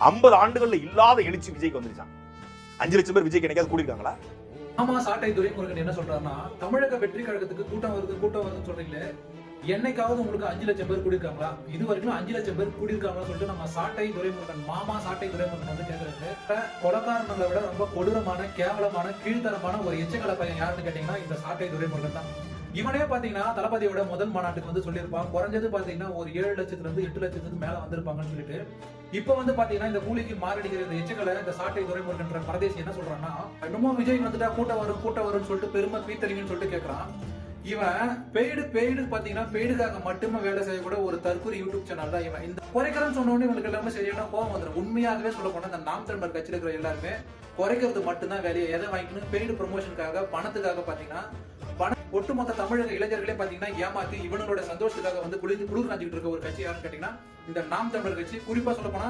50 ஆண்டுகள்ல இல்லாத எழுச்சி விஜய்க்கு வந்துருச்சான். 5 லட்சம் பேர் விஜய்க்கு என்னைக்காவது கூடியிருக்காங்களா? ஆமா, சாட்டை துரைமுருகன் என்ன சொல்றாருன்னா, தமிழக வெற்றி கழகத்துக்கு கூட்டம் வருதுன்னு சொல்றீங்களே, என்னைக்காவது உங்களுக்கு 5 லட்சம் பேர் கூடியிருக்காங்களா? இது வரைக்கும் 5 லட்சம் பேர் கூடியிருக்காங்கன்னு சொல்லிட்டு நம்ம சாட்டை துரைமுருகன் மாமா சாட்டை துரைமுருகன் வந்து கேட்கறாரு. கொலைக்காரங்களை விட ரொம்ப கொடூரமான, கேவலமான, கீழ்த்தரமான ஒரு எச்சக்கலை பையன் யாருன்னு கேட்டீங்கன்னா இந்த சாட்டை துரைமுருகன் தான். இவனே பாத்தீங்கன்னா தளபதியோட முதல் மாநாட்டுக்கு வந்து சொல்லியிருப்பான், குறைஞ்சது பாத்தீங்கன்னா ஒரு 7 லட்சத்துல இருந்து 8 லட்சத்துக்கு மேல வந்திருப்பாங்கன்னு சொல்லிட்டு. இப்ப வந்து பாத்தீங்கன்னா இந்த கூலிக்கு மாரடிக்கிற இந்த எச்சக்கலை இந்த சாட்டை துரைமுருகன்ற பரதேசி என்ன சொல்றான்னா, இன்னமும் விஜய் வந்துட்டா கூட்டம் வரும்னு சொல்லிட்டு பெருமை பீத்தறிங்கன்னு சொல்லிட்டு கேட்கறான். இவன் பெய்டு பாத்தீங்கன்னா பெய்டுக்காக மட்டுமே வேலை செய்யக்கூட ஒரு தற்கொலை யூடியூப் சேனல் தான் இவன். இந்த குறைக்கிறன்னு சொன்ன உடனே இவங்களுக்கு எல்லாமே சரியான கோவம் வந்துடும். உண்மையாகவே சொல்ல போனா இந்த நாம் தமிழர் கட்சியில் இருக்கிற எல்லாருமே குறைக்கிறது மட்டும்தான் வேலையை. எதை வாங்கிக்கணும், பெய்டு ப்ரொமோஷனுக்காக, பணத்துக்காக பாத்தீங்கன்னா ஒட்டுமொத்த தமிழக இளைஞர்களே பாத்தீங்கன்னா ஏமாத்தி இவனோட சந்தோஷத்துக்காக வந்து குளிர் காஞ்சிக்கிட்டு இருக்க ஒரு கட்சி யாருன்னு கேட்டீங்கன்னா இந்த நாம் தமிழர் கட்சி. குறிப்பா சொல்ல போனா